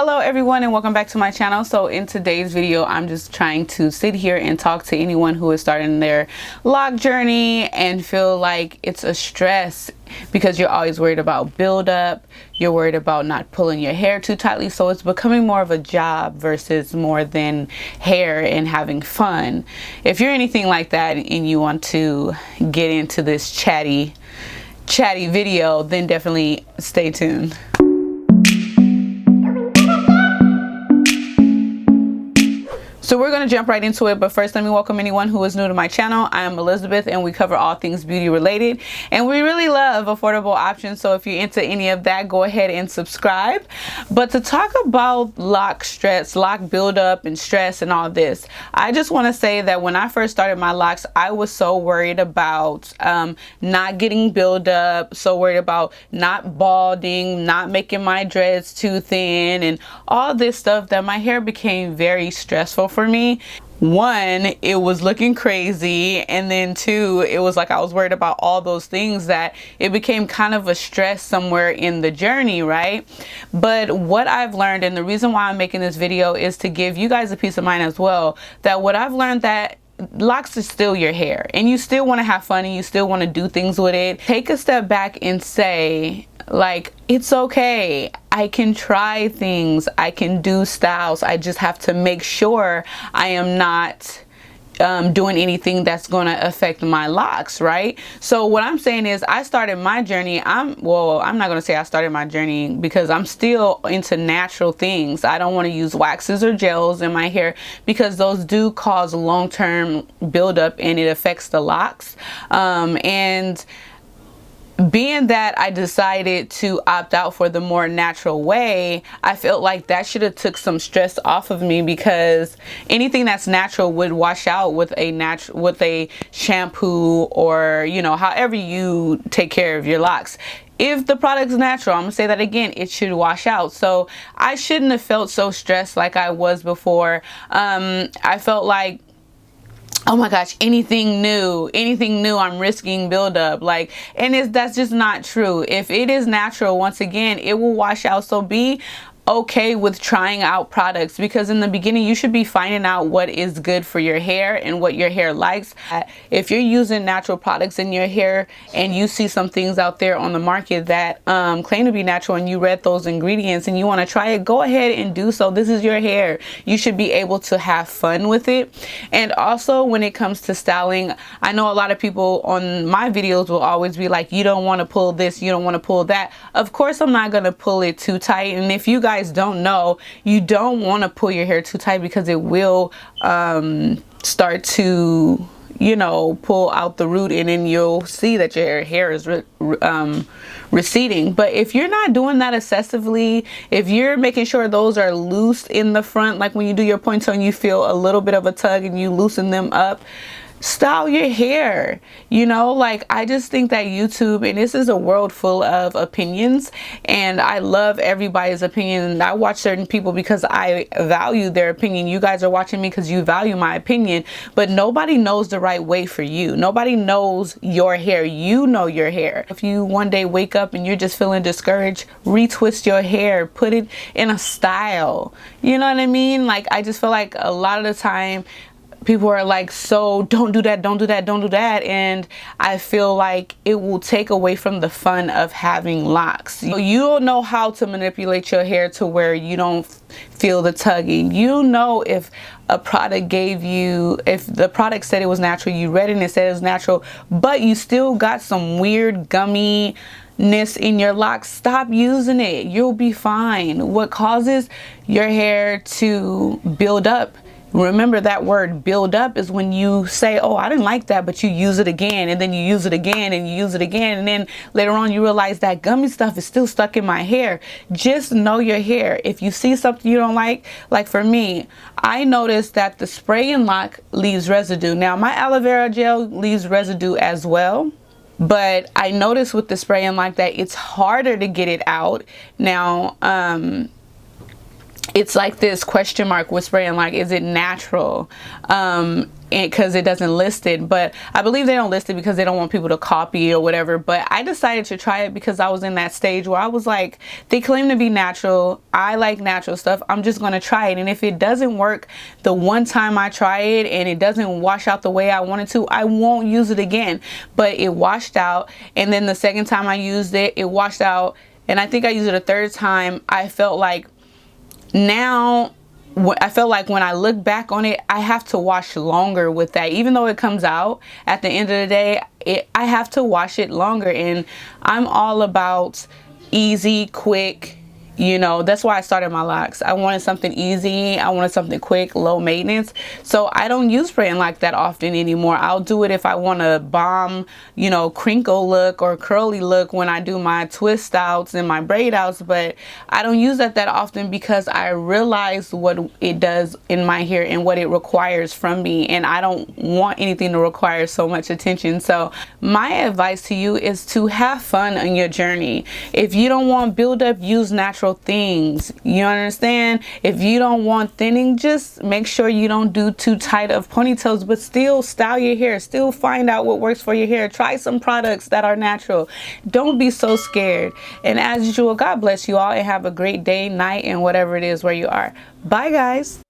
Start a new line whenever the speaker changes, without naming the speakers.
Hello everyone and welcome back to my channel. So in today's video I'm just trying to sit here and talk to anyone who is starting their loc journey and feel like it's a stress because you're always worried about buildup, you're worried about not pulling your hair too tightly, so it's becoming more of a job versus more than hair and having fun. If you're anything like that and you want to get into this chatty video, then definitely stay tuned. So we're going to jump right into it, but first let me welcome anyone who is new to my channel. I am Elizabeth and we cover all things beauty related and we really love affordable options, so if you're into any of that, go ahead and subscribe. But to talk about loc stress, loc buildup and stress and all this, I just want to say that when I first started my locs, I was so worried about not getting buildup, so worried about not balding, not making my dreads too thin and all this stuff that my hair became very stressful for me. One, it was looking crazy, and then two, it was like I was worried about all those things that it became kind of a stress somewhere in the journey, right? But what I've learned, and the reason why I'm making this video is to give you guys a peace of mind as well, that what I've learned that locs is still your hair and you still want to have fun and you still want to do things with it. Take a step back and say, like, it's okay, I can try things, I can do styles, I just have to make sure I am not doing anything that's going to affect my locs, right? So what I'm saying is I started my journey, I'm not going to say I started my journey because I'm still into natural things. I don't want to use waxes or gels in my hair because those do cause long-term buildup and it affects the locs. And being that I decided to opt out for the more natural way, I felt like that should have took some stress off of me because anything that's natural would wash out with a shampoo or, you know, however you take care of your locs. If the product's natural, I'm gonna say that again, it should wash out. So I shouldn't have felt so stressed like I was before. I felt like, oh my gosh, anything new, I'm risking buildup. Like, and that's just not true. If it is natural, once again, it will wash out. So be okay with trying out products, because in the beginning you should be finding out what is good for your hair and what your hair likes. If you're using natural products in your hair and you see some things out there on the market that claim to be natural and you read those ingredients and you want to try it, go ahead and do so. This is your hair. You should be able to have fun with it. And also when it comes to styling, I know a lot of people on my videos will always be like, you don't want to pull this, you don't want to pull that. Of course I'm not going to pull it too tight, and if you guys don't know, you don't want to pull your hair too tight because it will start to, you know, pull out the root and then you'll see that your hair is receding. But if you're not doing that excessively, if you're making sure those are loose in the front, like when you do your ponytail and you feel a little bit of a tug and you loosen them up, style your hair. You know, like, I just think that YouTube, and this is a world full of opinions, and I love everybody's opinion, and I watch certain people because I value their opinion. You guys are watching me because you value my opinion, but nobody knows the right way for you. Nobody knows your hair. You know your hair. If you one day wake up and you're just feeling discouraged, retwist your hair, put it in a style. You know what I mean? Like, I just feel like a lot of the time people are like, so don't do that, don't do that, don't do that, and I feel like it will take away from the fun of having locs. So you'll know how to manipulate your hair to where you don't feel the tugging. You know, if a product gave you, if the product said it was natural, you read it and it said it was natural, but you still got some weird gumminess in your locs, stop using it. You'll be fine. What causes your hair to build up, remember that word build up, is when you say, oh, I didn't like that, but you use it again, and then you use it again, and you use it again, and then later on you realize that gummy stuff is still stuck in my hair. Just know your hair. If you see something you don't like for me, I noticed that the spray and loc leaves residue. Now my aloe vera gel leaves residue as well, but I noticed with the spray and loc that it's harder to get it out. Now it's like this question mark with spray and loc, is it natural? because it doesn't list it, but I believe they don't list it because they don't want people to copy or whatever. But I decided to try it because I was in that stage where I was like, they claim to be natural, I like natural stuff, I'm just gonna try it. And if it doesn't work the one time I try it and it doesn't wash out the way I wanted to, I won't use it again. But it washed out, and then the second time I used it, it washed out, and I think I used it a third time. I felt like now, I felt like when I look back on it, I have to wash longer with that. Even though it comes out at the end of the day, I have to wash it longer. And I'm all about easy, quick. You know, that's why I started my locks. I wanted something easy. I wanted something quick, low maintenance. So I don't use spraying like that often anymore. I'll do it if I want a bomb, you know, crinkle look or curly look when I do my twist outs and my braid outs. But I don't use that often because I realize what it does in my hair and what it requires from me. And I don't want anything to require so much attention. So my advice to you is to have fun on your journey. If you don't want buildup, use natural things. You understand? If you don't want thinning, just make sure you don't do too tight of ponytails, but still style your hair. Still find out what works for your hair. Try some products that are natural. Don't be so scared. And as usual, God bless you all and have a great day, night, and whatever it is where you are. Bye, guys.